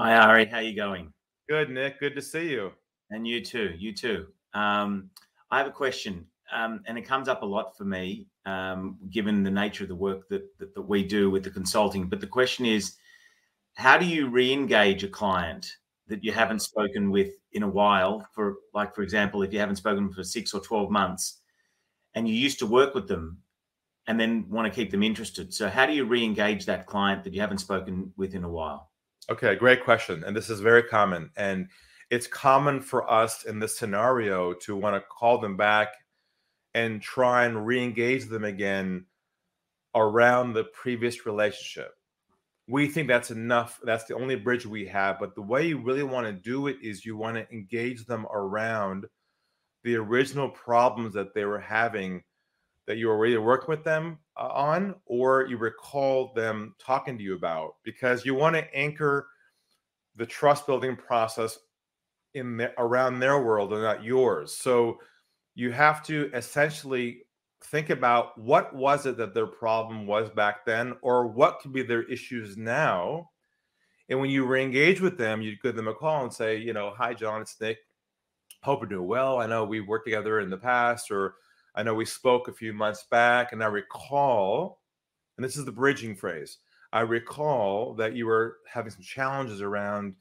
Hi, Ari. How you going? Good, Nick. Good to see you. And you too. You too. I have a question, and it comes up a lot for me, given the nature of the work that we do with the consulting. But the question is, how do you re-engage a client that you haven't spoken with in a while? For example, if you haven't spoken for 6 or 12 months, and you used to work with them, and then want to keep them interested. So, how do you re-engage that client that you haven't spoken with in a while? Okay, great question. And this is very common. And it's common for us in this scenario to want to call them back and try and re-engage them again around the previous relationship. We think that's enough. That's the only bridge we have. But the way you really want to do it is you want to engage them around the original problems that they were having that you were either working with them on, or you recall them talking to you about, because you want to anchor the trust building process around their world and not yours. So you have to essentially think about what was it that their problem was back then, or what could be their issues now. And when you re-engage with them, you give them a call and say, hi, John, it's Nick. Hope you're doing well. I know we've worked together in the past, or I know we spoke a few months back, and I recall, and this is the bridging phrase, I recall that you were having some challenges around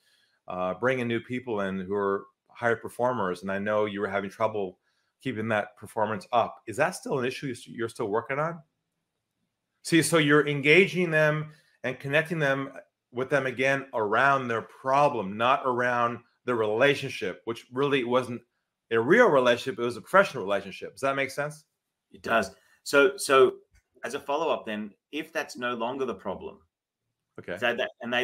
bringing new people in who are higher performers, and I know you were having trouble keeping that performance up. Is that still an issue you're still working on? See, so you're engaging them and connecting them with them again around their problem, not around the relationship, which really wasn't a real relationship. It was a professional relationship. Does that make sense? It does. So as a follow-up, then, if that's no longer the problem, okay, so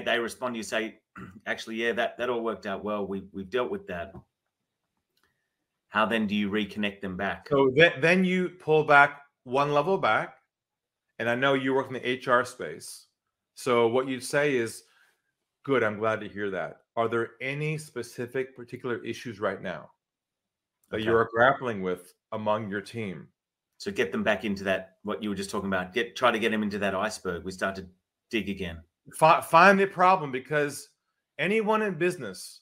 they respond, you say, actually, yeah, that all worked out well. We've dealt with that. How then do you reconnect them back? So then you pull back one level back, and I know you work in the HR space. So what you'd say is, good, I'm glad to hear that. Are there any specific particular issues right now that you are grappling with among your team? So get them back into that, what you were just talking about. Try to get them into that iceberg. We start to dig again. Find the problem, because anyone in business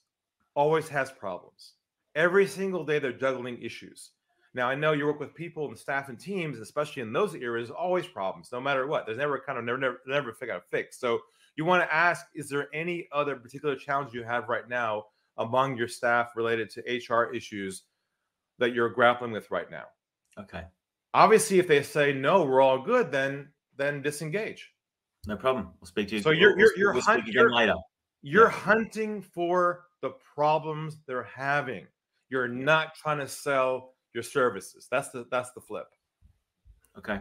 always has problems. Every single day they're juggling issues. Now, I know you work with people and staff and teams, especially in those areas, always problems, no matter what. There's never figure out a fix. So you want to ask, is there any other particular challenge you have right now among your staff related to HR issues that you're grappling with right now? Okay. Obviously, if they say no, we're all good, then disengage. No problem. We'll speak to you. So we'll speak again later. You're hunting for the problems they're having. You're not trying to sell your services. That's the flip. Okay.